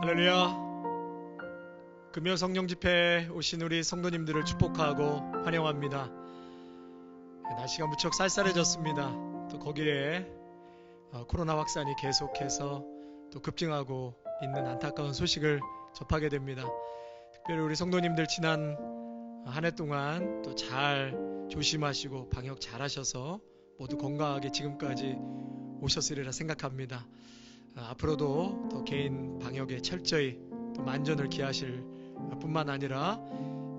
할렐루야. 금요 성령 집회에 오신 우리 성도님들을 축복하고 환영합니다. 날씨가 무척 쌀쌀해졌습니다. 또 거기에 코로나 확산이 계속해서 또 급증하고 있는 안타까운 소식을 접하게 됩니다. 특별히 우리 성도님들 지난 한 해 동안 또 잘 조심하시고 방역 잘 하셔서 모두 건강하게 지금까지 오셨으리라 생각합니다. 앞으로도 또 개인 방역에 철저히 또 만전을 기하실 뿐만 아니라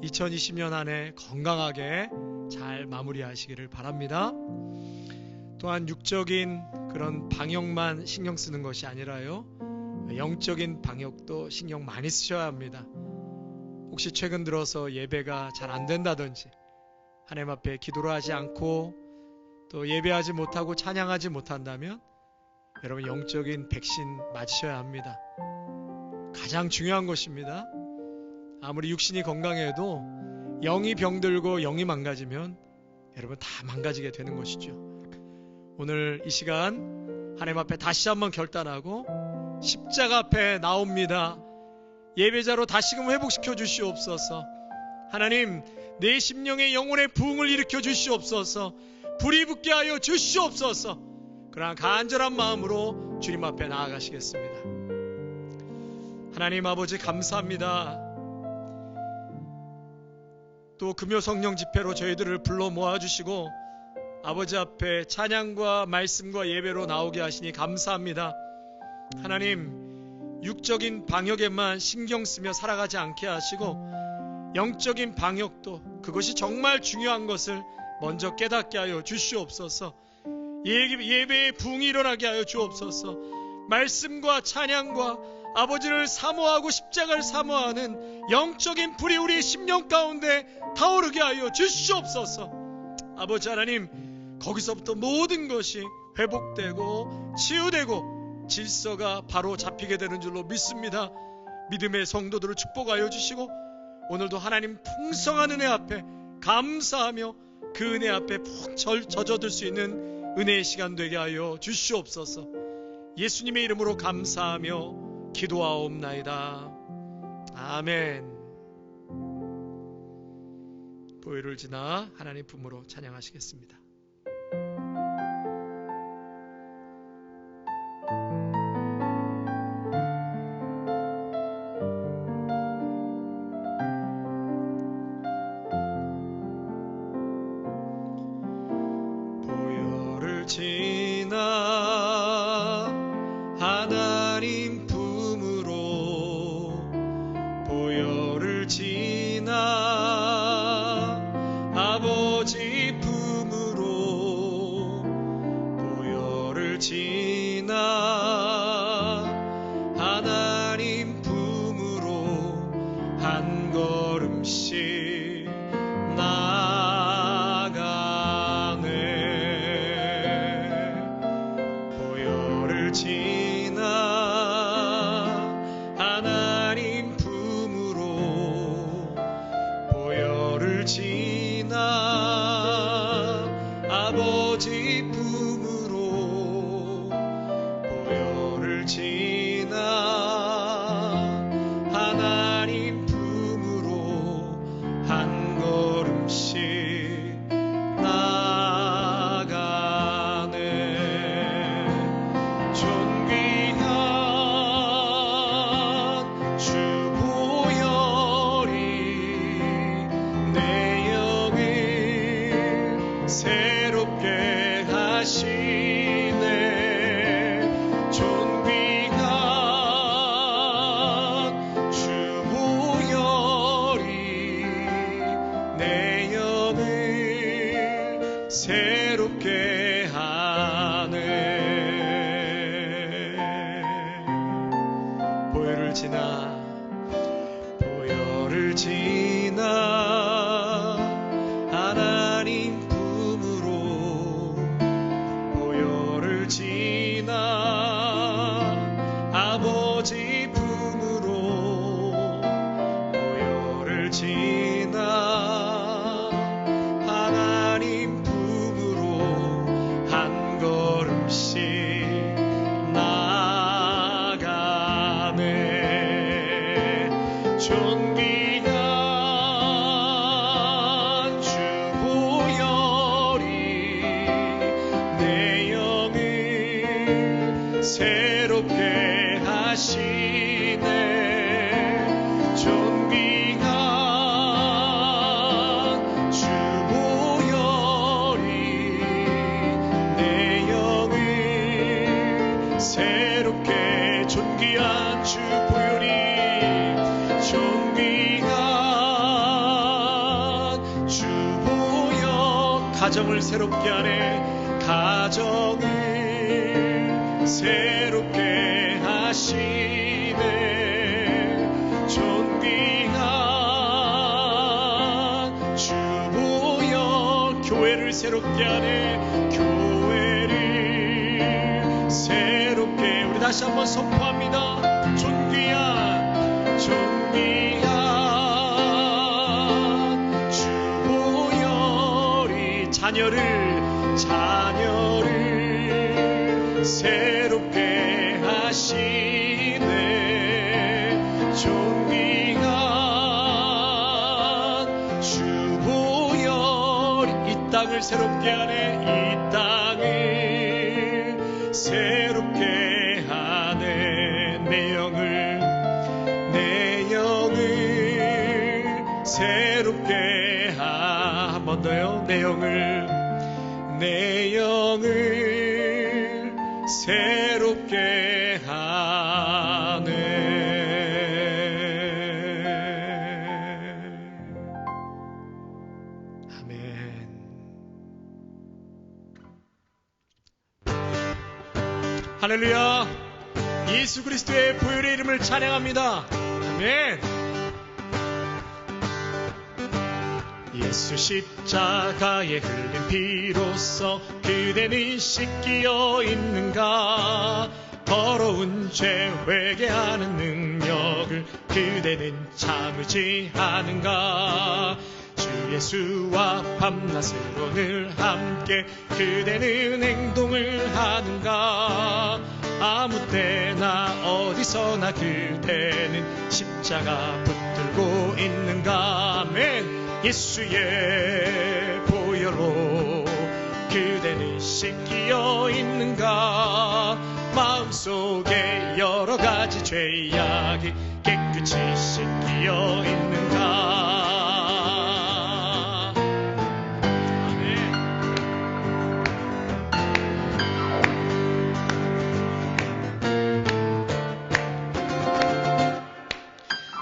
2020년 한 해 건강하게 잘 마무리하시기를 바랍니다. 또한 육적인 그런 방역만 신경 쓰는 것이 아니라요, 영적인 방역도 신경 많이 쓰셔야 합니다. 혹시 최근 들어서 예배가 잘 안 된다든지 하나님 앞에 기도를 하지 않고 또 예배하지 못하고 찬양하지 못한다면 여러분 영적인 백신 맞으셔야 합니다. 가장 중요한 것입니다. 아무리 육신이 건강해도 영이 병들고 영이 망가지면 여러분 다 망가지게 되는 것이죠. 오늘 이 시간 하나님 앞에 다시 한번 결단하고 십자가 앞에 나옵니다. 예배자로 다시금 회복시켜 주시옵소서. 하나님, 내 심령의 영혼의 부흥을 일으켜 주시옵소서. 불이 붙게 하여 주시옵소서. 그러나 간절한 마음으로 주님 앞에 나아가시겠습니다. 하나님 아버지 감사합니다. 또 금요 성령 집회로 저희들을 불러 모아주시고 아버지 앞에 찬양과 말씀과 예배로 나오게 하시니 감사합니다. 하나님, 육적인 방역에만 신경 쓰며 살아가지 않게 하시고 영적인 방역도 그것이 정말 중요한 것을 먼저 깨닫게 하여 주시옵소서. 예배의 부흥이 일어나게 하여 주옵소서. 말씀과 찬양과 아버지를 사모하고 십자가를 사모하는 영적인 불이 우리 심령 가운데 타오르게 하여 주시옵소서. 아버지 하나님, 거기서부터 모든 것이 회복되고 치유되고 질서가 바로 잡히게 되는 줄로 믿습니다. 믿음의 성도들을 축복하여 주시고 오늘도 하나님 풍성한 은혜 앞에 감사하며 그 은혜 앞에 푹 젖어들 수 있는 은혜의 시간 되게 하여 주시옵소서. 예수님의 이름으로 감사하며 기도하옵나이다. 아멘. 보혈을 지나 하나님 품으로 찬양하시겠습니다. 지나 하나님 품으로 보혈을 지나 아버지 품으로 보혈을 지나 하나님 품으로 한 걸음씩 지나 하나님 품으로 보혈을 지나 아버지 품으로 보혈을 지나 하나님 품으로 한 걸음씩 새롭게 하시네. 존귀한 주 보혈이 내 영을 새롭게 하네. 보혈을 지나 하나님 보혈을 지나 아버지 품으로 보혈을 지나 하나님 품으로 한 걸음씩 나아가네. 존귀한 주 보혈이 내 영을 새롭게 하시네. 존귀한 주 보혈이 내 영을 새롭게, 존귀한 주 보혈이, 존귀한 주 보혈, 가정을 새롭게 하네. 가정을 새롭게 하시네. 존귀한 주 보혈, 교회를 새롭게 하네. 교회를 새롭게, 우리 다시 한번 선포합니다. 존귀한 주 보혈이 자녀를 새롭게 하시네. 존귀한 주 보혈이 이 땅을 새롭게 하네. 이 땅을 새롭게 하네. 내 영을 새롭게 한 번 더요. 내 영을 새롭게 하네. 아멘. 할렐루야. 예수 그리스도의 보혈의 이름을 찬양합니다. 아멘. 예수 십자가에 흘린 피로써 그대는 씻기어 있는가. 더러운 죄 회개하는 능력을 그대는 참으지 않은가. 주 예수와 밤낮을 오늘 함께 그대는 행동을 하는가. 아무 때나 어디서나 그대는 십자가 붙들고 있는가. 아멘. 예수의 보혈로 그대는 씻기어 있는가. 마음속에 여러 가지 죄악이 깨끗이 씻기어 있는가. 아멘.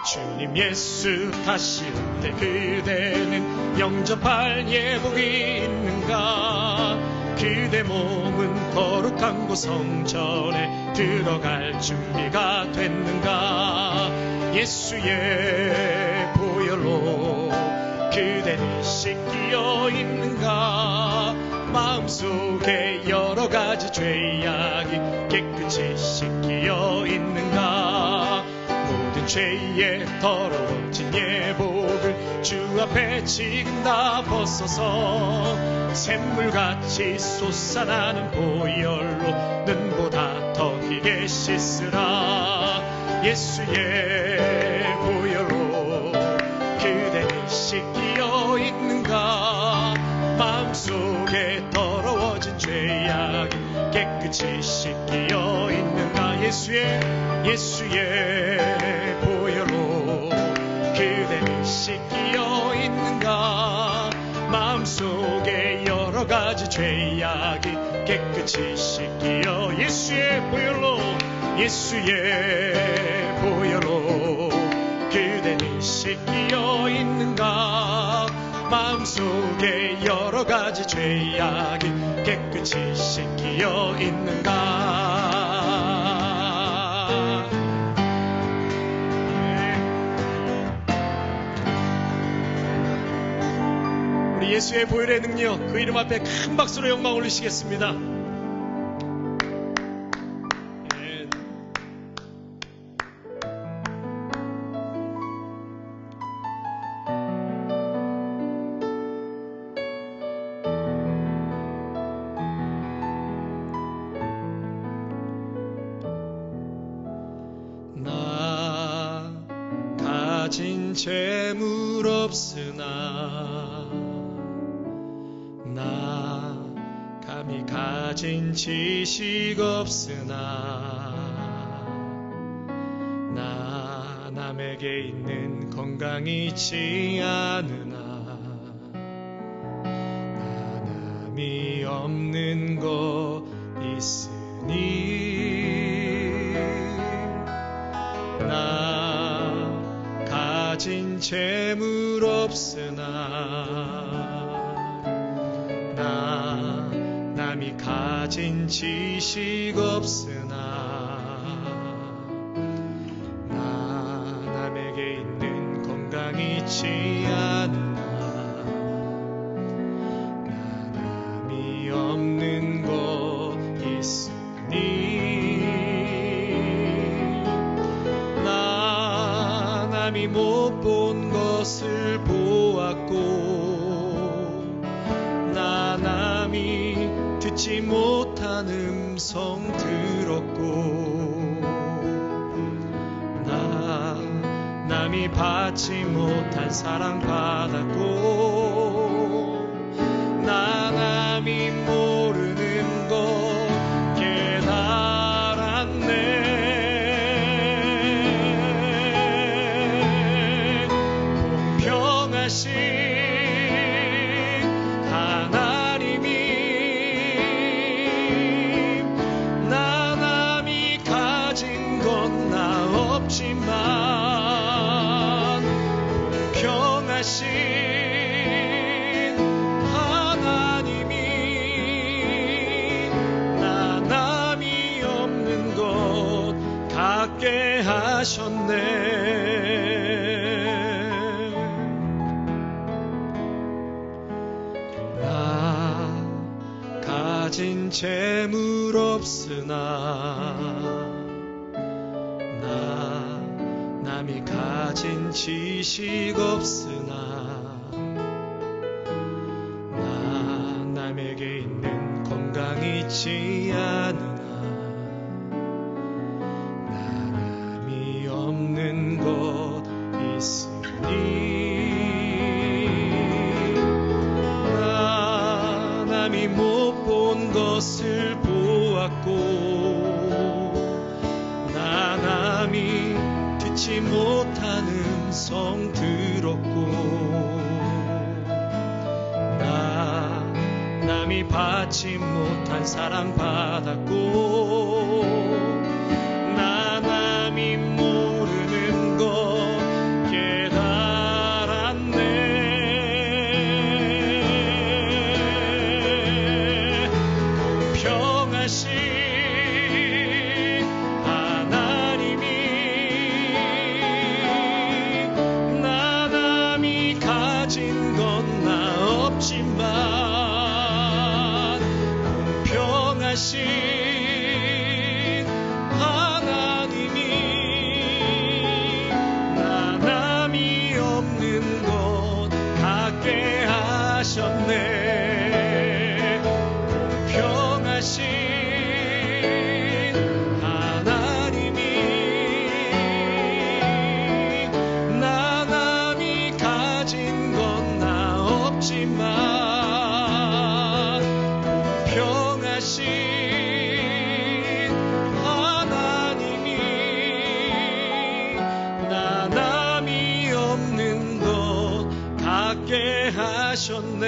주님 예수 다시 올 때 그대는 영접할 예복이 있는가. 그대 몸은 거룩한 곳 성전에 들어갈 준비가 됐는가. 예수의 보혈로 그대는 씻기어 있는가. 마음속에 여러 가지 죄악이 깨끗이 씻기어 있는가. 모든 죄에 더러워진 예복을 주 앞에 지금 다 벗어서 샘물같이 솟아나는 보혈로 눈보다 더 희게 씻으라. 예수의 보혈로 그대는 씻기어 있는가. 마음속에 더러워진 죄악이 깨끗이 씻기어 있는가. 예수의 보혈로 그대는 씻기어 있는가. 마음속에 여러 가지 죄악이 깨끗이 씻기어. 예수의 보혈로 그대는 씻기어 있는가. 마음속에 여러 가지 죄악이 깨끗이 씻기어 있는가. 우리 예수의 보혈의 능력, 그 이름 앞에 큰 박수로 영광 올리시겠습니다. 가진 재물 없으나 나 감히 가진 지식 없으나 나 남에게 있는 건강이 있지 않으나 나 남이 없는 것 있으니 나 가진 재물 없으나 나 남이 가진 지식 없으나 나 남에게 있는 건강이 있지 않으나 나 남이 없는 것 있으니 나 남이 못 본 것을 보았고 나 남이 듣지 못한 음성 들었고 나 남이 받지 못한 사랑 받았고 나 남이 모르는 것 깨달았네. 공평하신 하나님이 나 남이 가진 건 나 없지만 공평하신 하나님이 나 남이 없는 것 갖게 하셨네. 가진 재물 없으나 나 남이 가진 지식 없으나 나 남에게 있는 건강이 있지 않으나 나 남이 없는 것 있으니 나 남이 못 본 것을 보았고 나 남이 듣지 못한 음성 들었고 나 남이 받지 못한 사랑 받았고 나 남이 모르는 것 깨달았네. 공평하신 하나님이 나 남이 가진 건 나 없지만 공평하신 하나님이 나 남이 없는 것 갖게 하셨네. 공평하신 하나님이 나 남이 가진 건 나 없지만 공평하신 하나님이 나 남이 없는 것 갖게 하셨네.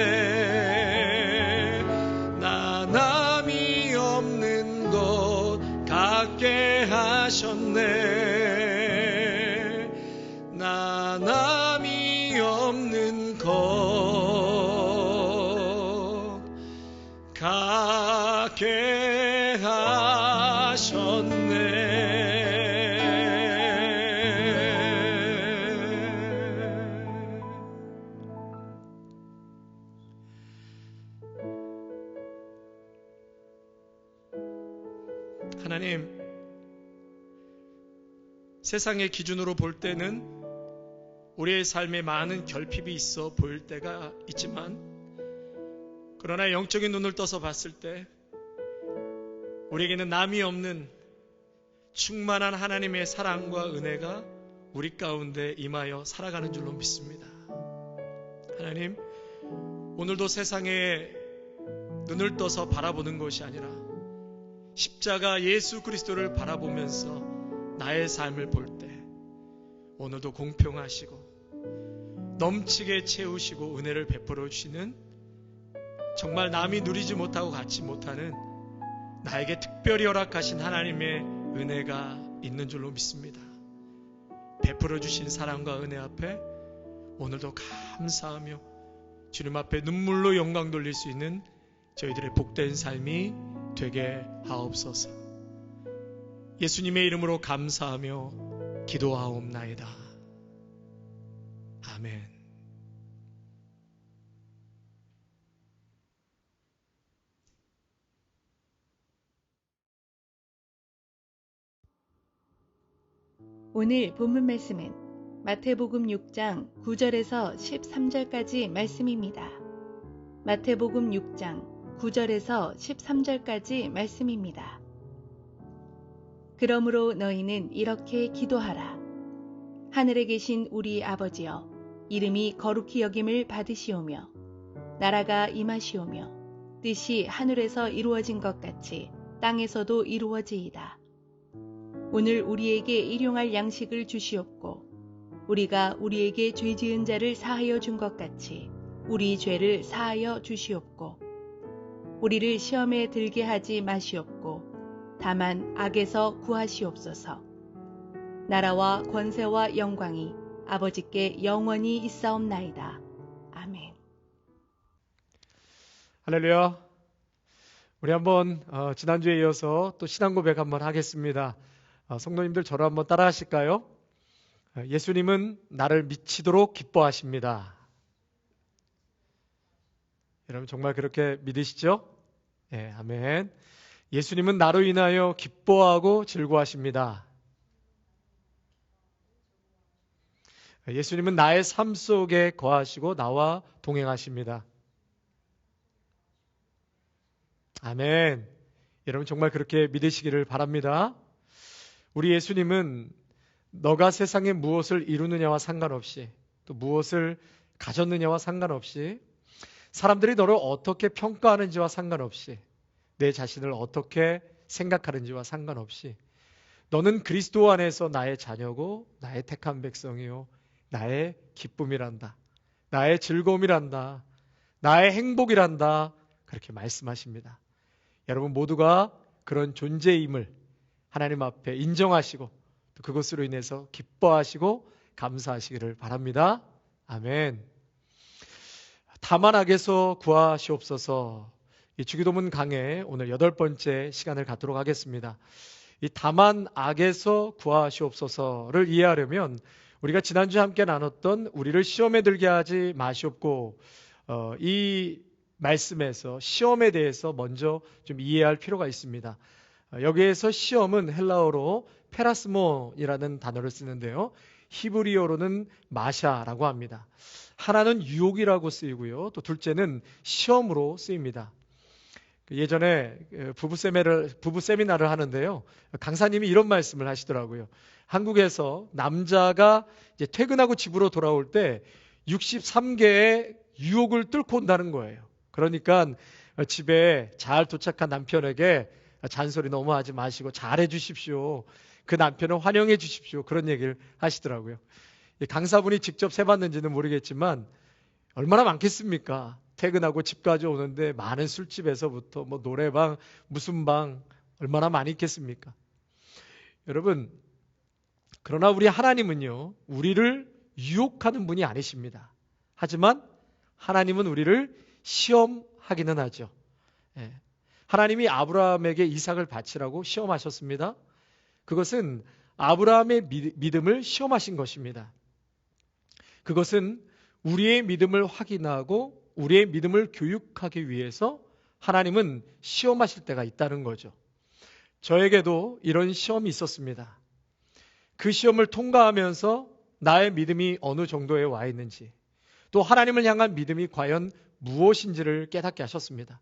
나 남이 없는 것 갖게 하셨네. 나 남이 없는 것 갖게 하셨네. 하나님, 세상의 기준으로 볼 때는 우리의 삶에 많은 결핍이 있어 보일 때가 있지만, 그러나 영적인 눈을 떠서 봤을 때 우리에게는 남이 없는 충만한 하나님의 사랑과 은혜가 우리 가운데 임하여 살아가는 줄로 믿습니다. 하나님, 오늘도 세상에 눈을 떠서 바라보는 것이 아니라 십자가 예수 그리스도를 바라보면서 나의 삶을 볼 때 오늘도 공평하시고 넘치게 채우시고 은혜를 베풀어 주시는, 정말 남이 누리지 못하고 갖지 못하는 나에게 특별히 허락하신 하나님의 은혜가 있는 줄로 믿습니다. 베풀어 주신 사랑과 은혜 앞에 오늘도 감사하며 주님 앞에 눈물로 영광 돌릴 수 있는 저희들의 복된 삶이 되게 하옵소서. 예수님의 이름으로 감사하며 기도하옵나이다. 아멘. 오늘 본문 말씀은 마태복음 6장 9절에서 13절까지 말씀입니다. 마태복음 6장 9절에서 13절까지 말씀입니다. 그러므로 너희는 이렇게 기도하라. 하늘에 계신 우리 아버지여, 이름이 거룩히 여김을 받으시오며 나라가 임하시오며 뜻이 하늘에서 이루어진 것 같이 땅에서도 이루어지이다. 오늘 우리에게 일용할 양식을 주시옵고 우리가 우리에게 죄 지은 자를 사하여 준 것 같이 우리 죄를 사하여 주시옵고 우리를 시험에 들게 하지 마시옵고 다만 악에서 구하시옵소서. 나라와 권세와 영광이 아버지께 영원히 있사옵나이다. 아멘. 할렐루야. 우리 한번 지난주에 이어서 또 신앙 고백 한번 하겠습니다. 성도님들 저를 한번 따라 하실까요? 예수님은 나를 미치도록 기뻐하십니다. 여러분 정말 그렇게 믿으시죠? 네, 아멘. 예수님은 나로 인하여 기뻐하고 즐거워하십니다. 예수님은 나의 삶 속에 거하시고 나와 동행하십니다. 아멘. 여러분 정말 그렇게 믿으시기를 바랍니다. 우리 예수님은 너가 세상에 무엇을 이루느냐와 상관없이, 또 무엇을 가졌느냐와 상관없이, 사람들이 너를 어떻게 평가하는지와 상관없이, 내 자신을 어떻게 생각하는지와 상관없이 너는 그리스도 안에서 나의 자녀고 나의 택한 백성이요 나의 기쁨이란다, 나의 즐거움이란다, 나의 행복이란다, 그렇게 말씀하십니다. 여러분 모두가 그런 존재임을 하나님 앞에 인정하시고 또 그것으로 인해서 기뻐하시고 감사하시기를 바랍니다. 아멘. 다만 악에서 구하시옵소서. 이 주기도문 강의 오늘 8번째 시간을 갖도록 하겠습니다. 이 다만 악에서 구하시옵소서를 이해하려면 우리가 지난주에 함께 나눴던 우리를 시험에 들게 하지 마시옵고, 이 말씀에서 시험에 대해서 먼저 좀 이해할 필요가 있습니다. 여기에서 시험은 헬라어로 페라스몬이라는 단어를 쓰는데요, 히브리어로는 마샤라고 합니다. 하나는 유혹이라고 쓰이고요, 또 둘째는 시험으로 쓰입니다. 예전에 부부 세미나를 하는데요, 강사님이 이런 말씀을 하시더라고요. 한국에서 남자가 이제 퇴근하고 집으로 돌아올 때 63개의 유혹을 뚫고 온다는 거예요. 그러니까 집에 잘 도착한 남편에게 잔소리 너무 하지 마시고 잘해 주십시오. 그 남편을 환영해 주십시오. 그런 얘기를 하시더라고요. 강사분이 직접 세봤는지는 모르겠지만 얼마나 많겠습니까? 퇴근하고 집까지 오는데 많은 술집에서부터 뭐 노래방, 무슨 방 얼마나 많이 있겠습니까? 여러분, 그러나 우리 하나님은요, 우리를 유혹하는 분이 아니십니다. 하지만 하나님은 우리를 시험하기는 하죠. 하나님이 아브라함에게 이삭을 바치라고 시험하셨습니다. 그것은 아브라함의 믿음을 시험하신 것입니다. 그것은 우리의 믿음을 확인하고 우리의 믿음을 교육하기 위해서 하나님은 시험하실 때가 있다는 거죠. 저에게도 이런 시험이 있었습니다. 그 시험을 통과하면서 나의 믿음이 어느 정도에 와 있는지, 또 하나님을 향한 믿음이 과연 무엇인지를 깨닫게 하셨습니다.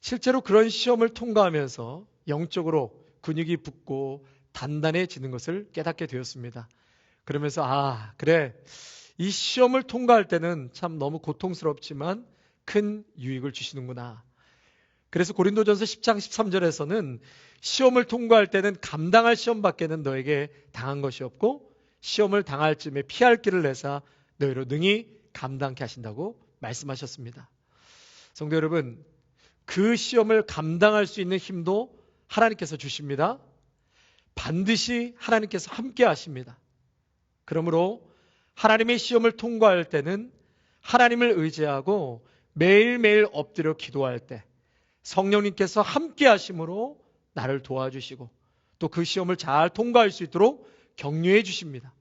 실제로 그런 시험을 통과하면서 영적으로 근육이 붙고 단단해지는 것을 깨닫게 되었습니다. 그러면서 그래, 이 시험을 통과할 때는 참 너무 고통스럽지만 큰 유익을 주시는구나. 그래서 고린도전서 10장 13절에서는 시험을 통과할 때는 감당할 시험밖에는 너에게 당한 것이 없고 시험을 당할 쯤에 피할 길을 내사 너희로 능히 감당케 하신다고 말씀하셨습니다. 성도 여러분, 그 시험을 감당할 수 있는 힘도 하나님께서 주십니다. 반드시 하나님께서 함께 하십니다. 그러므로 하나님의 시험을 통과할 때는 하나님을 의지하고 매일매일 엎드려 기도할 때 성령님께서 함께 하심으로 나를 도와주시고 또 그 시험을 잘 통과할 수 있도록 격려해 주십니다.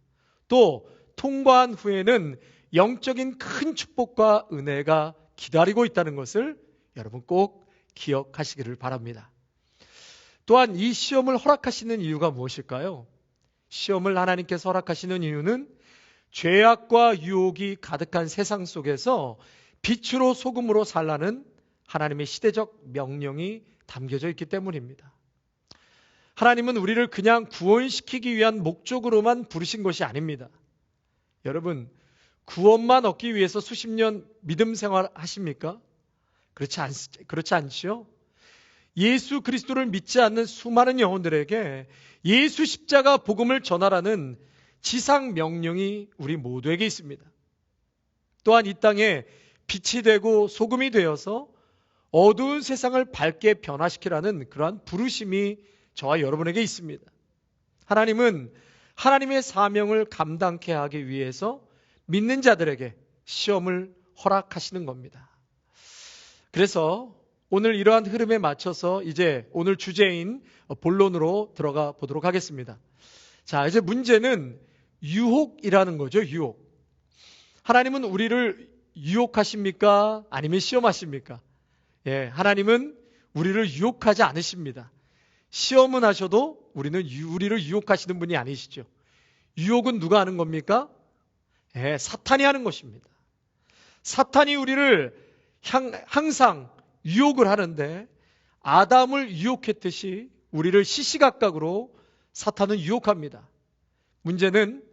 또 통과한 후에는 영적인 큰 축복과 은혜가 기다리고 있다는 것을 여러분 꼭 기억하시기를 바랍니다. 또한 이 시험을 허락하시는 이유가 무엇일까요? 시험을 하나님께서 허락하시는 이유는 죄악과 유혹이 가득한 세상 속에서 빛으로 소금으로 살라는 하나님의 시대적 명령이 담겨져 있기 때문입니다. 하나님은 우리를 그냥 구원시키기 위한 목적으로만 부르신 것이 아닙니다. 여러분, 구원만 얻기 위해서 수십 년 믿음 생활 하십니까? 그렇지 않지요? 예수 그리스도를 믿지 않는 수많은 영혼들에게 예수 십자가 복음을 전하라는 지상 명령이 우리 모두에게 있습니다. 또한 이 땅에 빛이 되고 소금이 되어서 어두운 세상을 밝게 변화시키라는 그러한 부르심이 저와 여러분에게 있습니다. 하나님은 하나님의 사명을 감당케 하기 위해서 믿는 자들에게 시험을 허락하시는 겁니다. 그래서 오늘 이러한 흐름에 맞춰서 이제 오늘 주제인 본론으로 들어가 보도록 하겠습니다. 자, 이제 문제는 유혹이라는 거죠. 유혹. 하나님은 우리를 유혹하십니까? 아니면 시험하십니까? 예, 하나님은 우리를 유혹하지 않으십니다. 시험은 하셔도 우리를 유혹하시는 분이 아니시죠. 유혹은 누가 하는 겁니까? 예, 사탄이 하는 것입니다. 사탄이 우리를 항상 유혹을 하는데 아담을 유혹했듯이 우리를 시시각각으로 사탄은 유혹합니다. 문제는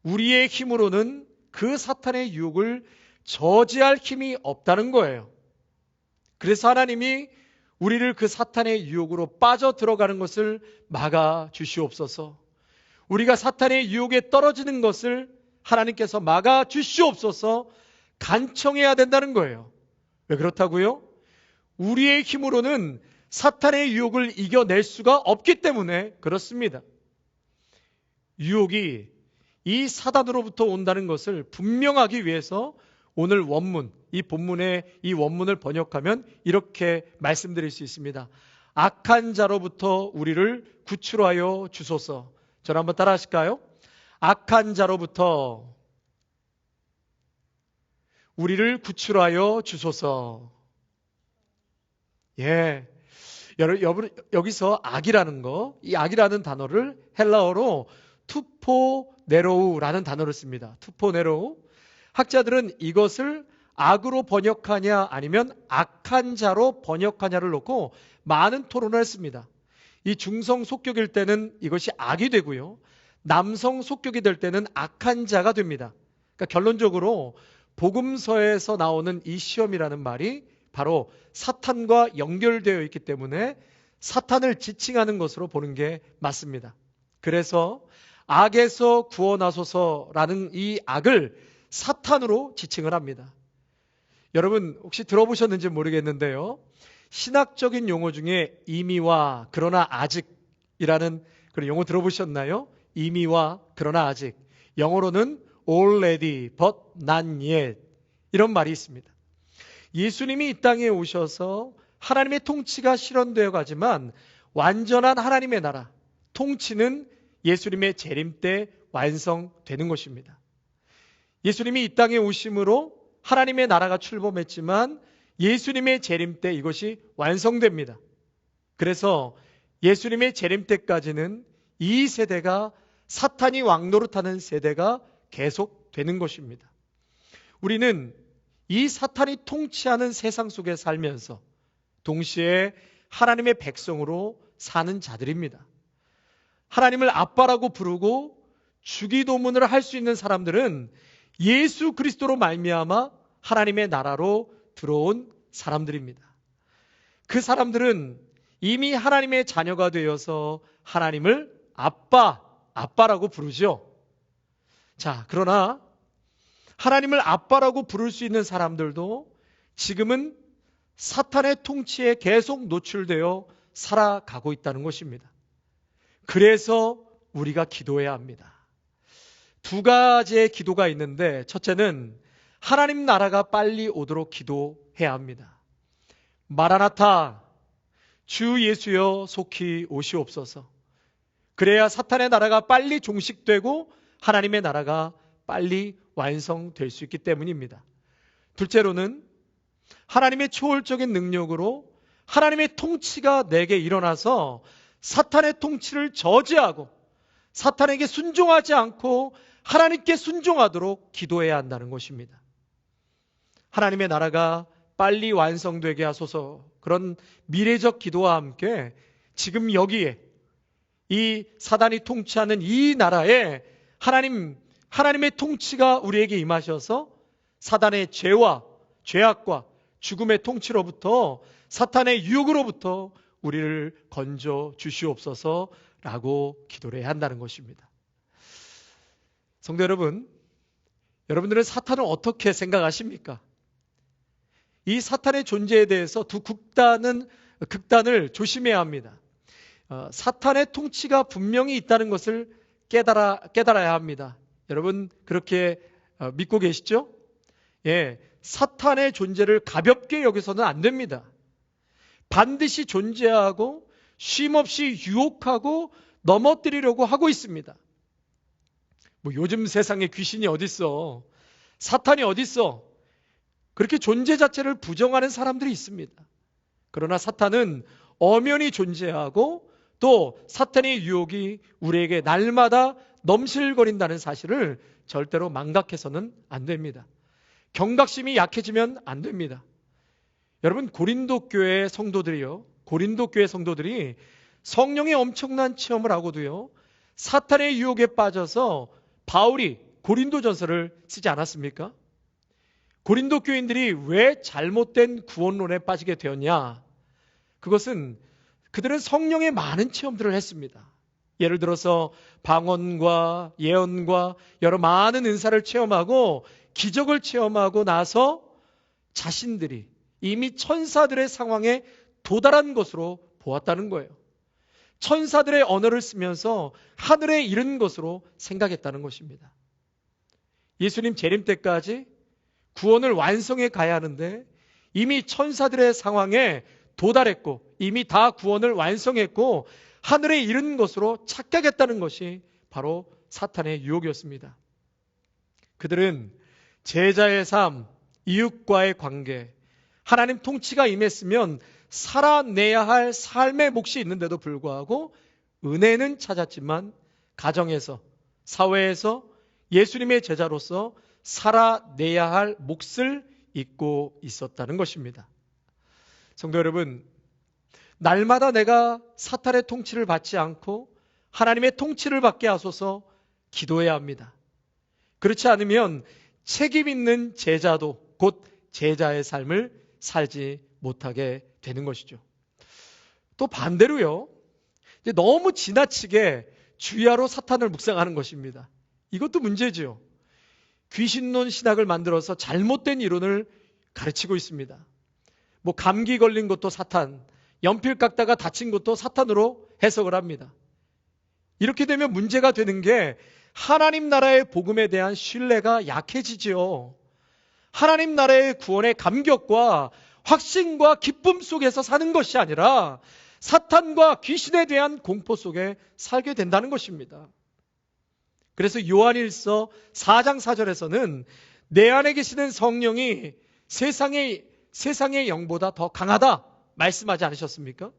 우리의 힘으로는 그 사탄의 유혹을 저지할 힘이 없다는 거예요. 그래서 하나님이 우리를 그 사탄의 유혹으로 빠져 들어가는 것을 막아 주시옵소서. 우리가 사탄의 유혹에 떨어지는 것을 하나님께서 막아 주시옵소서 간청해야 된다는 거예요. 왜 그렇다고요? 우리의 힘으로는 사탄의 유혹을 이겨낼 수가 없기 때문에 그렇습니다. 유혹이 이 사단으로부터 온다는 것을 분명하기 위해서 오늘 원문, 이 본문의 이 원문을 번역하면 이렇게 말씀드릴 수 있습니다. 악한 자로부터 우리를 구출하여 주소서. 저를 한번 따라 하실까요? 악한 자로부터 우리를 구출하여 주소서. 예. 여러분, 여기서 악이라는 거, 이 악이라는 단어를 헬라어로 투포네로우라는 단어를 씁니다. 투포네로우. 학자들은 이것을 악으로 번역하냐 아니면 악한 자로 번역하냐를 놓고 많은 토론을 했습니다. 이 중성 속격일 때는 이것이 악이 되고요. 남성 속격이 될 때는 악한 자가 됩니다. 그러니까 결론적으로 복음서에서 나오는 이 시험이라는 말이 바로 사탄과 연결되어 있기 때문에 사탄을 지칭하는 것으로 보는 게 맞습니다. 그래서 악에서 구원하소서라는 이 악을 사탄으로 지칭을 합니다. 여러분 혹시 들어보셨는지 모르겠는데요. 신학적인 용어 중에 이미와 그러나 아직이라는 그런 용어 들어보셨나요? 이미와 그러나 아직. 영어로는 already but not yet 이런 말이 있습니다. 예수님이 이 땅에 오셔서 하나님의 통치가 실현되어 가지만 완전한 하나님의 나라, 통치는 예수님의 재림 때 완성되는 것입니다. 예수님이 이 땅에 오심으로 하나님의 나라가 출범했지만 예수님의 재림 때 이것이 완성됩니다. 그래서 예수님의 재림 때까지는 이 세대가 사탄이 왕노릇하는 세대가 계속되는 것입니다. 우리는 이 사탄이 통치하는 세상 속에 살면서 동시에 하나님의 백성으로 사는 자들입니다. 하나님을 아빠라고 부르고 주기도문을 할 수 있는 사람들은 예수 그리스도로 말미암아 하나님의 나라로 들어온 사람들입니다. 그 사람들은 이미 하나님의 자녀가 되어서 하나님을 아빠라고 부르죠. 자, 그러나 하나님을 아빠라고 부를 수 있는 사람들도 지금은 사탄의 통치에 계속 노출되어 살아가고 있다는 것입니다. 그래서 우리가 기도해야 합니다. 두 가지의 기도가 있는데, 첫째는 하나님 나라가 빨리 오도록 기도해야 합니다. 마라나타, 주 예수여 속히 오시옵소서. 그래야 사탄의 나라가 빨리 종식되고 하나님의 나라가 빨리 완성될 수 있기 때문입니다. 둘째로는 하나님의 초월적인 능력으로 하나님의 통치가 내게 일어나서 사탄의 통치를 저지하고 사탄에게 순종하지 않고 하나님께 순종하도록 기도해야 한다는 것입니다. 하나님의 나라가 빨리 완성되게 하소서. 그런 미래적 기도와 함께 지금 여기에 이 사단이 통치하는 이 나라에 하나님의 통치가 우리에게 임하셔서 사단의 죄와 죄악과 죽음의 통치로부터 사탄의 유혹으로부터 우리를 건져 주시옵소서라고 기도를 해야 한다는 것입니다. 성도 여러분, 여러분들은 사탄을 어떻게 생각하십니까? 이 사탄의 존재에 대해서 두 극단을 조심해야 합니다. 사탄의 통치가 분명히 있다는 것을 깨달아야 합니다. 여러분 그렇게 믿고 계시죠? 예, 사탄의 존재를 가볍게 여기서는 안 됩니다. 반드시 존재하고 쉼없이 유혹하고 넘어뜨리려고 하고 있습니다. 뭐 요즘 세상에 귀신이 어딨어? 사탄이 어딨어? 그렇게 존재 자체를 부정하는 사람들이 있습니다. 그러나 사탄은 엄연히 존재하고 또 사탄의 유혹이 우리에게 날마다 넘실거린다는 사실을 절대로 망각해서는 안 됩니다. 경각심이 약해지면 안 됩니다. 여러분 고린도 교회 성도들이 성령의 엄청난 체험을 하고도요, 사탄의 유혹에 빠져서 바울이 고린도전서를 쓰지 않았습니까? 고린도 교인들이 왜 잘못된 구원론에 빠지게 되었냐? 그것은 그들은 성령의 많은 체험들을 했습니다. 예를 들어서 방언과 예언과 여러 많은 은사를 체험하고 기적을 체험하고 나서 자신들이 이미 천사들의 상황에 도달한 것으로 보았다는 거예요. 천사들의 언어를 쓰면서 하늘에 이른 것으로 생각했다는 것입니다. 예수님 재림 때까지 구원을 완성해 가야 하는데 이미 천사들의 상황에 도달했고 이미 다 구원을 완성했고 하늘에 이른 것으로 착각했다는 것이 바로 사탄의 유혹이었습니다. 그들은 제자의 삶, 이웃과의 관계, 하나님 통치가 임했으면 살아내야 할 삶의 몫이 있는데도 불구하고 은혜는 찾았지만 가정에서, 사회에서 예수님의 제자로서 살아내야 할 몫을 잊고 있었다는 것입니다. 성도 여러분, 날마다 내가 사탄의 통치를 받지 않고 하나님의 통치를 받게 하소서 기도해야 합니다. 그렇지 않으면 책임 있는 제자도 곧 제자의 삶을 살지 못하게 되는 것이죠. 또 반대로요, 이제 너무 지나치게 주야로 사탄을 묵상하는 것입니다. 이것도 문제죠. 귀신론 신학을 만들어서 잘못된 이론을 가르치고 있습니다. 뭐 감기 걸린 것도 사탄, 연필 깎다가 다친 것도 사탄으로 해석을 합니다. 이렇게 되면 문제가 되는 게 하나님 나라의 복음에 대한 신뢰가 약해지지요. 하나님 나라의 구원의 감격과 확신과 기쁨 속에서 사는 것이 아니라 사탄과 귀신에 대한 공포 속에 살게 된다는 것입니다. 그래서 요한일서 4장 4절에서는 내 안에 계시는 성령이 세상의 영보다 더 강하다 말씀하지 않으셨습니까?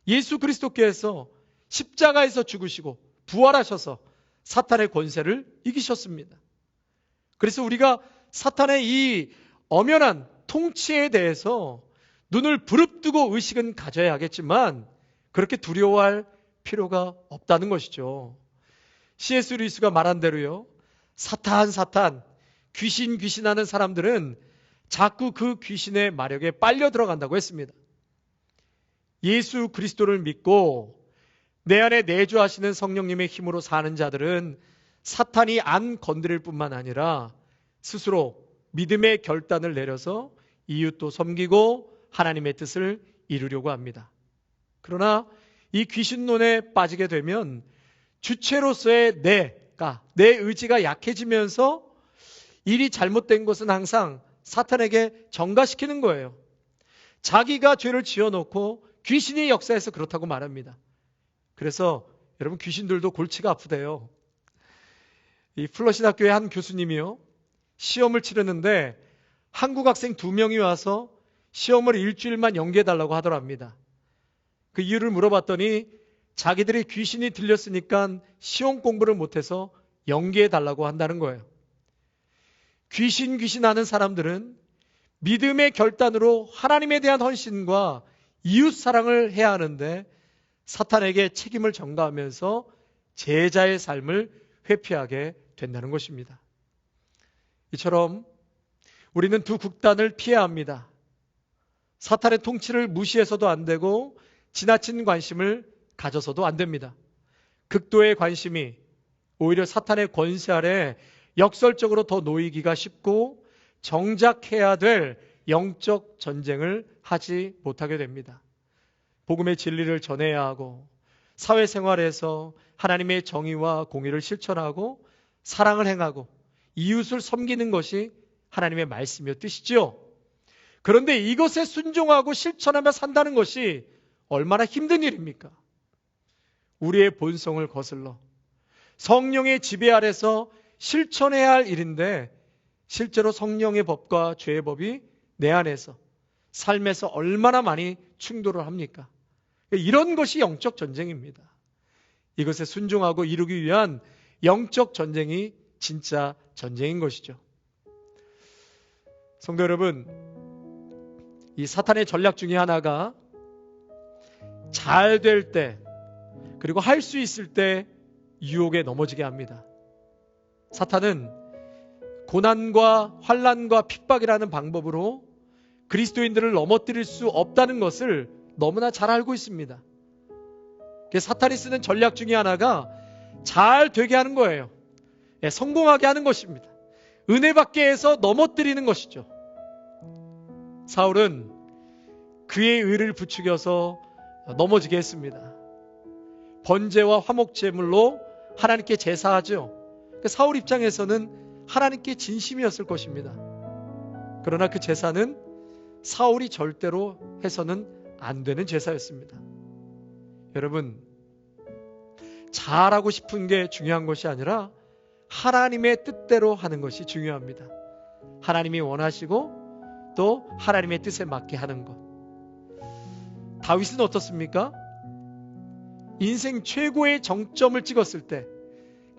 예수 그리스도께서 십자가에서 죽으시고 부활하셔서 사탄의 권세를 이기셨습니다. 그래서 우리가 사탄의 이 엄연한 통치에 대해서 눈을 부릅뜨고 의식은 가져야 하겠지만 그렇게 두려워할 필요가 없다는 것이죠. C.S. 루이스가 말한 대로요, 사탄 귀신하는 사람들은 자꾸 그 귀신의 마력에 빨려 들어간다고 했습니다. 예수 그리스도를 믿고 내 안에 내주하시는 성령님의 힘으로 사는 자들은 사탄이 안 건드릴 뿐만 아니라 스스로 믿음의 결단을 내려서 이웃도 섬기고 하나님의 뜻을 이루려고 합니다. 그러나 이 귀신론에 빠지게 되면 주체로서의 내 의지가 약해지면서 일이 잘못된 것은 항상 사탄에게 전가시키는 거예요. 자기가 죄를 지어놓고 귀신이 역사해서 그렇다고 말합니다. 그래서 여러분, 귀신들도 골치가 아프대요. 이 플러시다 교회 한 교수님이요, 시험을 치르는데 한국 학생 2명이 와서 시험을 일주일만 연기해달라고 하더랍니다. 그 이유를 물어봤더니 자기들이 귀신이 들렸으니까 시험 공부를 못해서 연기해달라고 한다는 거예요. 귀신하는 사람들은 믿음의 결단으로 하나님에 대한 헌신과 이웃 사랑을 해야 하는데 사탄에게 책임을 전가하면서 제자의 삶을 회피하게 된다는 것입니다. 이처럼 우리는 두 극단을 피해야 합니다. 사탄의 통치를 무시해서도 안 되고 지나친 관심을 가져서도 안 됩니다. 극도의 관심이 오히려 사탄의 권세 아래 역설적으로 더 놓이기가 쉽고 정작 해야 될 영적 전쟁을 하지 못하게 됩니다. 복음의 진리를 전해야 하고 사회생활에서 하나님의 정의와 공의를 실천하고 사랑을 행하고 이웃을 섬기는 것이 하나님의 말씀이요 뜻이죠. 그런데 이것에 순종하고 실천하며 산다는 것이 얼마나 힘든 일입니까? 우리의 본성을 거슬러 성령의 지배 아래서 실천해야 할 일인데 실제로 성령의 법과 죄의 법이 내 안에서 삶에서 얼마나 많이 충돌을 합니까? 이런 것이 영적 전쟁입니다. 이것에 순종하고 이루기 위한 영적 전쟁이 진짜 전쟁인 것이죠. 성도 여러분, 이 사탄의 전략 중에 하나가 잘 될 때 그리고 할 수 있을 때 유혹에 넘어지게 합니다. 사탄은 고난과 환난과 핍박이라는 방법으로 그리스도인들을 넘어뜨릴 수 없다는 것을 너무나 잘 알고 있습니다. 사탄이 쓰는 전략 중에 하나가 잘 되게 하는 거예요. 성공하게 하는 것입니다. 은혜 받게 해서 넘어뜨리는 것이죠. 사울은 그의 의를 부추겨서 넘어지게 했습니다. 번제와 화목제물로 하나님께 제사하죠. 사울 입장에서는 하나님께 진심이었을 것입니다. 그러나 그 제사는 사울이 절대로 해서는 안 되는 제사였습니다. 여러분, 잘하고 싶은 게 중요한 것이 아니라 하나님의 뜻대로 하는 것이 중요합니다. 하나님이 원하시고 또 하나님의 뜻에 맞게 하는 것. 다윗은 어떻습니까? 인생 최고의 정점을 찍었을 때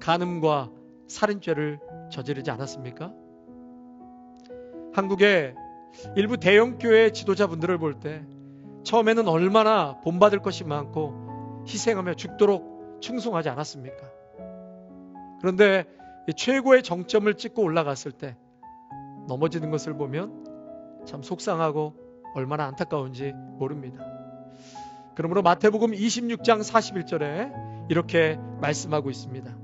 간음과 살인죄를 저지르지 않았습니까? 한국의 일부 대형교회 지도자분들을 볼 때 처음에는 얼마나 본받을 것이 많고 희생하며 죽도록 충성하지 않았습니까? 그런데 최고의 정점을 찍고 올라갔을 때 넘어지는 것을 보면 참 속상하고 얼마나 안타까운지 모릅니다. 그러므로 마태복음 26장 41절에 이렇게 말씀하고 있습니다.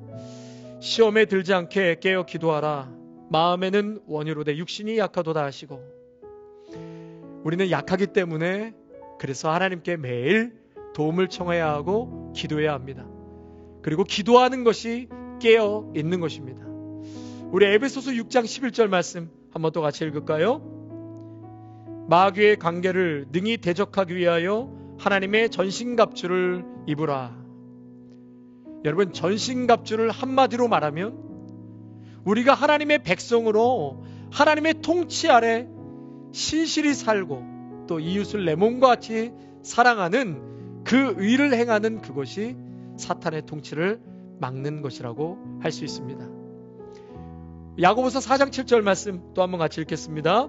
시험에 들지 않게 깨어 기도하라. 마음에는 원유로 내 육신이 약하도다 하시고. 우리는 약하기 때문에 그래서 하나님께 매일 도움을 청해야 하고 기도해야 합니다. 그리고 기도하는 것이 깨어 있는 것입니다. 우리 에베소서 6장 11절 말씀 한번 또 같이 읽을까요? 마귀의 관계를 능히 대적하기 위하여 하나님의 전신갑주를 입으라. 여러분, 전신갑주를 한마디로 말하면 우리가 하나님의 백성으로 하나님의 통치 아래 신실히 살고 또 이웃을 내 몸과 같이 사랑하는 그 의를 행하는 그것이 사탄의 통치를 막는 것이라고 할 수 있습니다. 야고보서 4장 7절 말씀 또 한번 같이 읽겠습니다.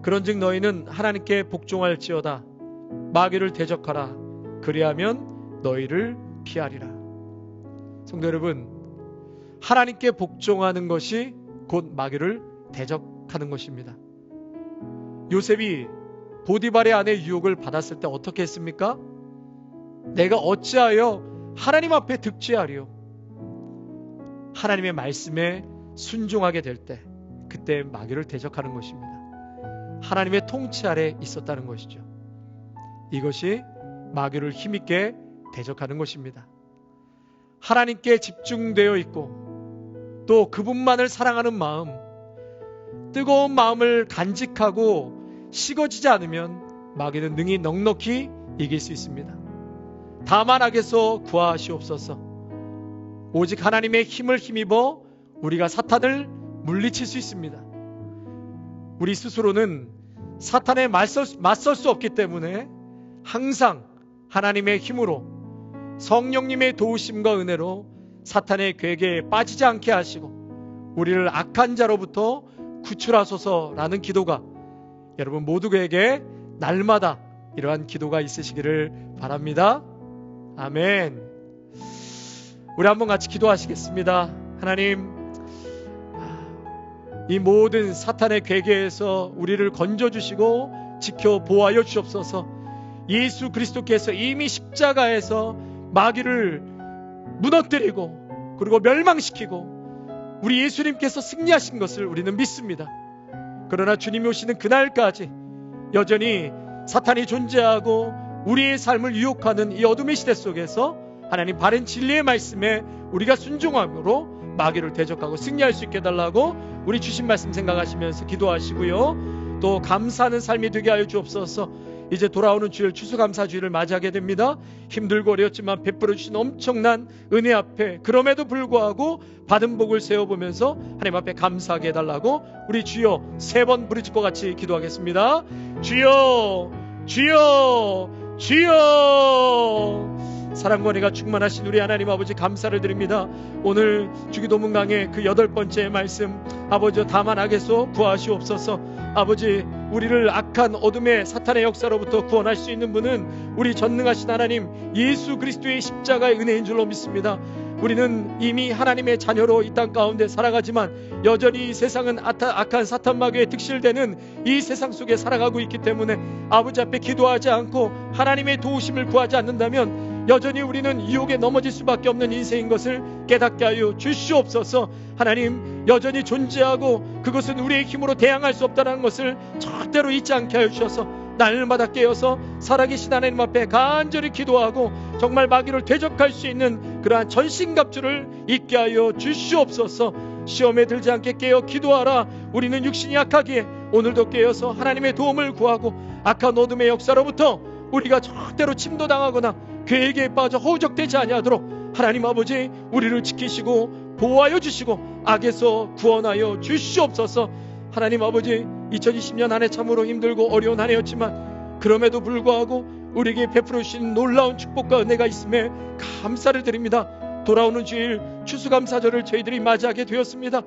그런즉 너희는 하나님께 복종할지어다. 마귀를 대적하라. 그리하면 너희를 피하리라. 성도 여러분, 하나님께 복종하는 것이 곧 마귀를 대적하는 것입니다. 요셉이 보디발의 아내의 유혹을 받았을 때 어떻게 했습니까? 내가 어찌하여 하나님 앞에 득죄하리요? 하나님의 말씀에 순종하게 될 때, 그때 마귀를 대적하는 것입니다. 하나님의 통치 아래 있었다는 것이죠. 이것이 마귀를 힘있게 대적하는 것입니다. 하나님께 집중되어 있고 또 그분만을 사랑하는 마음, 뜨거운 마음을 간직하고 식어지지 않으면 마귀는 능히 넉넉히 이길 수 있습니다. 다만 악에서 구하시옵소서. 오직 하나님의 힘을 힘입어 우리가 사탄을 물리칠 수 있습니다. 우리 스스로는 사탄에 맞설 수 없기 때문에 항상 하나님의 힘으로, 성령님의 도우심과 은혜로 사탄의 괴계에 빠지지 않게 하시고 우리를 악한 자로부터 구출하소서라는 기도가 여러분 모두에게 날마다 이러한 기도가 있으시기를 바랍니다. 아멘. 우리 한번 같이 기도하시겠습니다. 하나님, 이 모든 사탄의 괴계에서 우리를 건져주시고 지켜 보호하여 주옵소서. 예수 그리스도께서 이미 십자가에서 마귀를 무너뜨리고 그리고 멸망시키고 우리 예수님께서 승리하신 것을 우리는 믿습니다. 그러나 주님이 오시는 그날까지 여전히 사탄이 존재하고 우리의 삶을 유혹하는 이 어둠의 시대 속에서 하나님 바른 진리의 말씀에 우리가 순종함으로 마귀를 대적하고 승리할 수 있게 해달라고 우리 주신 말씀 생각하시면서 기도하시고요. 또 감사하는 삶이 되게 하여 주옵소서. 이제 돌아오는 주일 추수감사주일을 맞이하게 됩니다. 힘들고 어려웠지만 베풀어 주신 엄청난 은혜 앞에 그럼에도 불구하고 받은 복을 세워보면서 하나님 앞에 감사하게 해달라고 우리 주여 3번 부르짖고 같이 기도하겠습니다. 주여, 주여, 주여. 사랑과 은혜가 충만하신 우리 하나님 아버지 감사를 드립니다. 오늘 주기도문 강의 그 8번째 말씀, 아버지 다만 악에서 구하시옵소서. 아버지, 우리를 악한 어둠의 사탄의 역사로부터 구원할 수 있는 분은 우리 전능하신 하나님 예수 그리스도의 십자가의 은혜인 줄로 믿습니다. 우리는 이미 하나님의 자녀로 이 땅 가운데 살아가지만 여전히 이 세상은 악한 사탄 마귀에 득실되는 이 세상 속에 살아가고 있기 때문에 아버지 앞에 기도하지 않고 하나님의 도우심을 구하지 않는다면 여전히 우리는 유혹에 넘어질 수밖에 없는 인생인 것을 깨닫게 하여 주시옵소서. 하나님, 여전히 존재하고 그것은 우리의 힘으로 대항할 수 없다는 것을 절대로 잊지 않게 하여 주셔서 날마다 깨어서 살아계신 하나님 앞에 간절히 기도하고 정말 마귀를 대적할 수 있는 그러한 전신갑주를 잊게 하여 주시옵소서. 시험에 들지 않게 깨어 기도하라. 우리는 육신이 약하기에 오늘도 깨어서 하나님의 도움을 구하고 악한 어둠의 역사로부터 우리가 절대로 침도당하거나 괴계에 빠져 허우적대지 아니하도록 하나님 아버지 우리를 지키시고 보호하여 주시고 악에서 구원하여 주시옵소서. 하나님 아버지, 2020년 한 해 참으로 힘들고 어려운 한 해였지만 그럼에도 불구하고 우리에게 베풀어 주신 놀라운 축복과 은혜가 있음에 감사를 드립니다. 돌아오는 주일 추수감사절을 저희들이 맞이하게 되었습니다.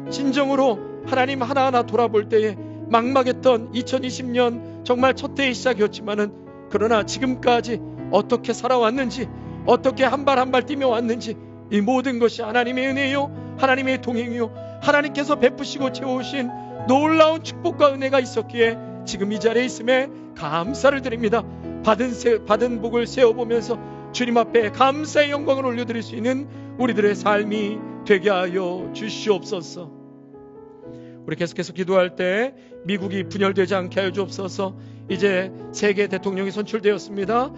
진정으로 하나님 하나하나 돌아볼 때에 막막했던 2020년 정말 첫 해의 시작이었지만은 그러나 지금까지 어떻게 살아왔는지, 어떻게 한 발 한 발 뛰며 왔는지 이 모든 것이 하나님의 은혜요, 하나님의 동행이요, 하나님께서 베푸시고 채우신 놀라운 축복과 은혜가 있었기에 지금 이 자리에 있음에 감사를 드립니다. 받은 복을 세워보면서 주님 앞에 감사의 영광을 올려드릴 수 있는 우리들의 삶이 되게 하여 주시옵소서. 우리 계속해서 기도할 때 미국이 분열되지 않게 하여 주옵소서. 이제 세계 대통령이 선출되었습니다.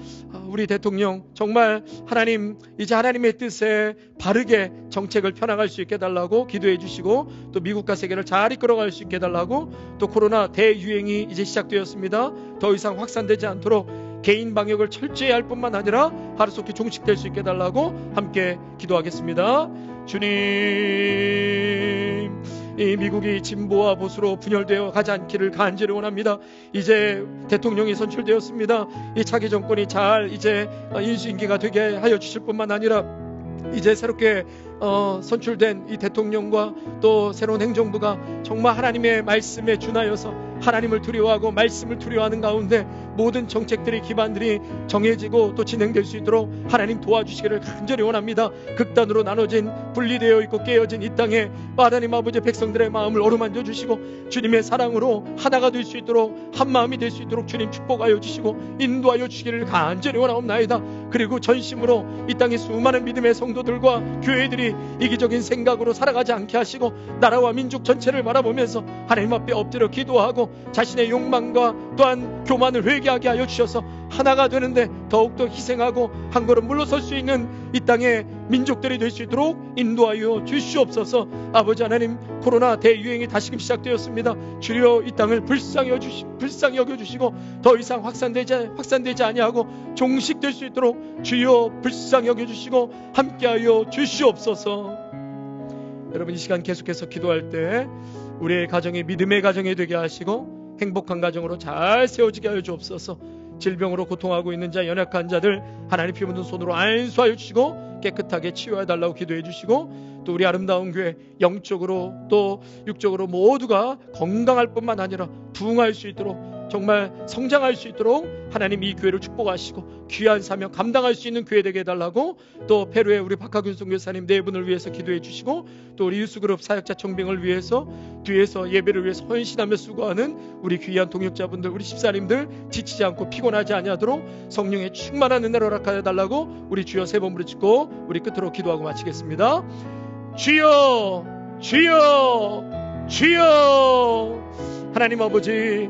우리 대통령 정말 하나님, 이제 하나님의 뜻에 바르게 정책을 펴나갈 수 있게 해달라고 기도해 주시고, 또 미국과 세계를 잘 이끌어갈 수 있게 해달라고, 또 코로나 대유행이 이제 시작되었습니다. 더 이상 확산되지 않도록 개인 방역을 철저히 할 뿐만 아니라 하루속히 종식될 수 있게 해달라고 함께 기도하겠습니다. 주님, 이 미국이 진보와 보수로 분열되어 가지 않기를 간절히 원합니다. 이제 대통령이 선출되었습니다. 이 차기 정권이 잘 이제 인수인계가 되게 하여 주실 뿐만 아니라 이제 새롭게 선출된 이 대통령과 또 새로운 행정부가 정말 하나님의 말씀에 준하여서 하나님을 두려워하고 말씀을 두려워하는 가운데 모든 정책들이 기반들이 정해지고 또 진행될 수 있도록 하나님 도와주시기를 간절히 원합니다. 극단으로 나눠진 분리되어 있고 깨어진 이 땅에 하나님 아버지 백성들의 마음을 어루만져 주시고 주님의 사랑으로 하나가 될 수 있도록 한 마음이 될 수 있도록 주님 축복하여 주시고 인도하여 주시기를 간절히 원하옵나이다. 그리고 전심으로 이 땅의 수많은 믿음의 성도들과 교회들이 이기적인 생각으로 살아가지 않게 하시고 나라와 민족 전체를 바라보면서 하나님 앞에 엎드려 기도하고 자신의 욕망과 또한 교만을 회개하게 하여 주셔서 하나가 되는데 더욱더 희생하고 한 걸음 물러설 수 있는 이 땅의 민족들이 될 수 있도록 인도하여 주시옵소서. 아버지 하나님, 코로나 대유행이 다시금 시작되었습니다. 주여 이 땅을 불쌍히 여겨주시고 더 이상 확산되지 아니하고 종식될 수 있도록 주여 불쌍히 여겨주시고 함께하여 주시옵소서. 여러분, 이 시간 계속해서 기도할 때 우리의 가정이 믿음의 가정이 되게 하시고 행복한 가정으로 잘 세워지게 하여 주옵소서. 질병으로 고통하고 있는 자, 연약한 자들 하나님 피 묻은 손으로 안수하여 주시고 깨끗하게 치유해 달라고 기도해 주시고 또 우리 아름다운 교회 영적으로 또 육적으로 모두가 건강할 뿐만 아니라 부흥할 수 있도록 정말 성장할 수 있도록 하나님 이 교회를 축복하시고 귀한 사명 감당할 수 있는 교회 되게 해달라고 또 페루의 우리 박하균 선교사님 네 분을 위해서 기도해 주시고 또 우리 유수그룹 사역자 청빙을 위해서 뒤에서 예배를 위해서 헌신하며 수고하는 우리 귀한 동역자분들 우리 집사님들 지치지 않고 피곤하지 아니하도록 성령의 충만한 은혜로 허락하여 달라고 우리 주여 세 번 부르짖고 우리 끝으로 기도하고 마치겠습니다. 주여 주여 주여. 하나님 아버지,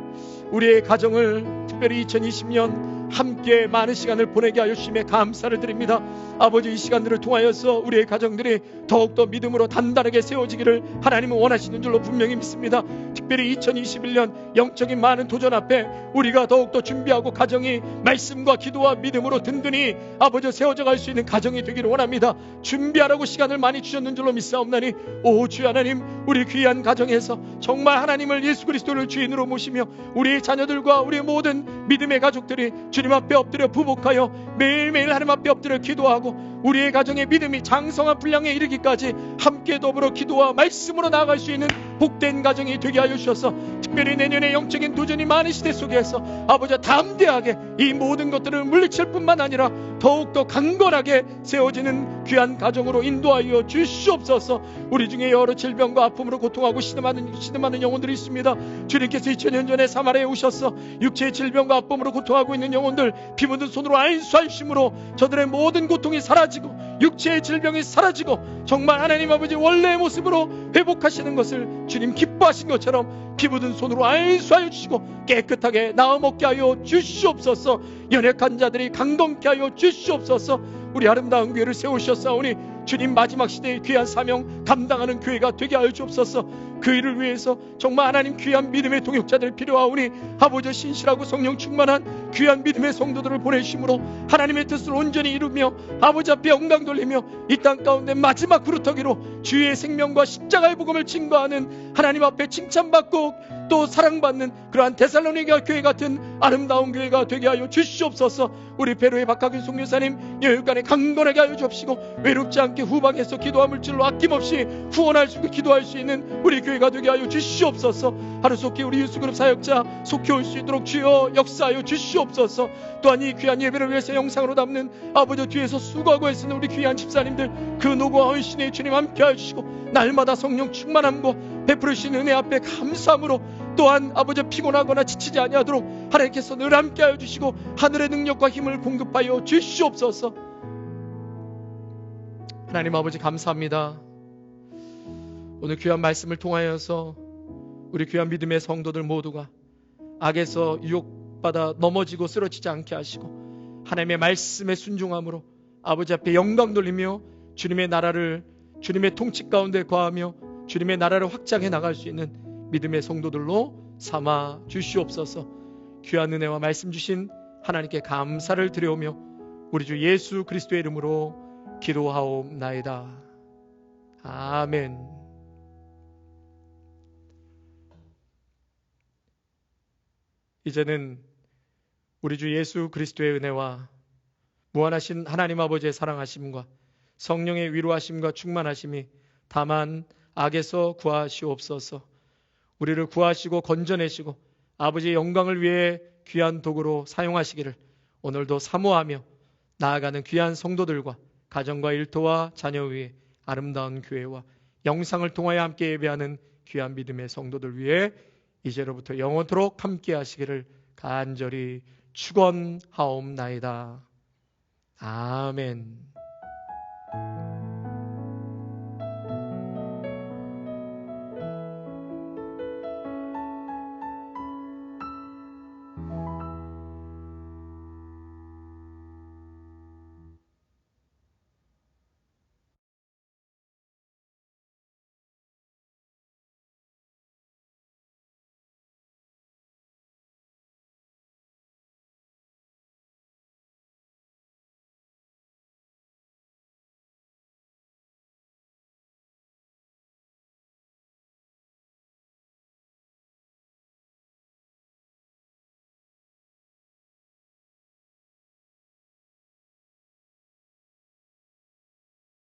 우리의 가정을 특별히 2020년 함께 많은 시간을 보내게 하여 주심에 감사를 드립니다. 아버지, 이 시간들을 통하여서 우리의 가정들이 더욱더 믿음으로 단단하게 세워지기를 하나님은 원하시는 줄로 분명히 믿습니다. 특별히 2021년 영적인 많은 도전 앞에 우리가 더욱더 준비하고 가정이 말씀과 기도와 믿음으로 든든히 아버지 세워져 갈 수 있는 가정이 되기를 원합니다. 준비하라고 시간을 많이 주셨는 줄로 믿사옵나니 오 주 하나님, 우리 귀한 가정에서 정말 하나님을 예수 그리스도를 주인으로 모시며 우리의 자녀들과 우리의 모든 믿음의 가족들이 주님 앞에 엎드려 부복하여 매일매일 하나님 앞에 엎드려 기도하고 우리의 가정의 믿음이 장성한 분량에 이르기까지 함께 더불어 기도와 말씀으로 나아갈 수 있는 복된 가정이 되게 하여 주셔서 특별히 내년에 영적인 도전이 많은 시대 속에서 아버지 담대하게 이 모든 것들을 물리칠 뿐만 아니라 더욱더 강건하게 세워지는 귀한 가정으로 인도하여 주시옵소서. 우리 중에 여러 질병과 아픔으로 고통하고 신음하는 영혼들이 있습니다. 주님께서 2000년 전에 사마리아에 오셔서 육체의 질병과 아픔으로 고통하고 있는 영혼들 피 묻은 손으로 안수하심으로 저들의 모든 고통이 사라지고 육체의 질병이 사라지고 정말 하나님 아버지 원래의 모습으로 회복하시는 것을 주님 기뻐하신 것처럼 피 묻은 손으로 안수하여 주시고 깨끗하게 나아 먹게 하여 주시옵소서. 연약한 자들이 강건케 하여 주시옵소서. 우리 아름다운 교회를 세우셨사오니 주님 마지막 시대의 귀한 사명 감당하는 교회가 되게 하여 주옵소서. 그 일을 위해서 정말 하나님 귀한 믿음의 동역자들 필요하오니 아버지 신실하고 성령 충만한 귀한 믿음의 성도들을 보내심으로 하나님의 뜻을 온전히 이루며 아버지 앞에 영광 돌리며 이 땅 가운데 마지막 구루터기로 주의 생명과 십자가의 복음을 증거하는 하나님 앞에 칭찬받고 또 사랑받는 그러한 데살로니가 교회 같은 아름다운 교회가 되게 하여 주시옵소서. 우리 페루의 박하균 선교사님 여육간에 강건하게 하여 주옵시고 외롭지 않게 후방에서 기도와 물질로 아낌없이 후원할 수 있고 기도할 수 있는 우리 교회가 되게 하여 주시옵소서. 하루속히 우리 유수그룹 사역자 속히 올 수 있도록 주여 역사하여 주시옵소서. 또한 이 귀한 예배를 위해서 영상으로 담는 아버지 뒤에서 수고하고 애쓰는 우리 귀한 집사님들 그 노고와 헌신에 주님 함께 하여 주시고 날마다 성령 충만함과 베풀으신 은혜 앞에 감사함으로 또한 아버지 피곤하거나 지치지 아니하도록 하나님께서 늘 함께 하여 주시고 하늘의 능력과 힘을 공급하여 주시옵소서. 하나님 아버지 감사합니다. 오늘 귀한 말씀을 통하여서 우리 귀한 믿음의 성도들 모두가 악에서 유혹받아 넘어지고 쓰러지지 않게 하시고 하나님의 말씀에 순종함으로 아버지 앞에 영광 돌리며 주님의 나라를 주님의 통치 가운데 거하며 주님의 나라를 확장해 나갈 수 있는 믿음의 성도들로 삼아 주시옵소서. 귀한 은혜와 말씀 주신 하나님께 감사를 드려오며 우리 주 예수 그리스도의 이름으로 기도하옵나이다. 아멘. 이제는 우리 주 예수 그리스도의 은혜와 무한하신 하나님 아버지의 사랑하심과 성령의 위로하심과 충만하심이 다만 악에서 구하시옵소서. 우리를 구하시고 건져내시고 아버지의 영광을 위해 귀한 도구로 사용하시기를 오늘도 사모하며 나아가는 귀한 성도들과 가정과 일터와 자녀 위에 아름다운 교회와 영상을 통하여 함께 예배하는 귀한 믿음의 성도들 위해 이제로부터 영원토록 함께 하시기를 간절히 축원하옵나이다. 아멘.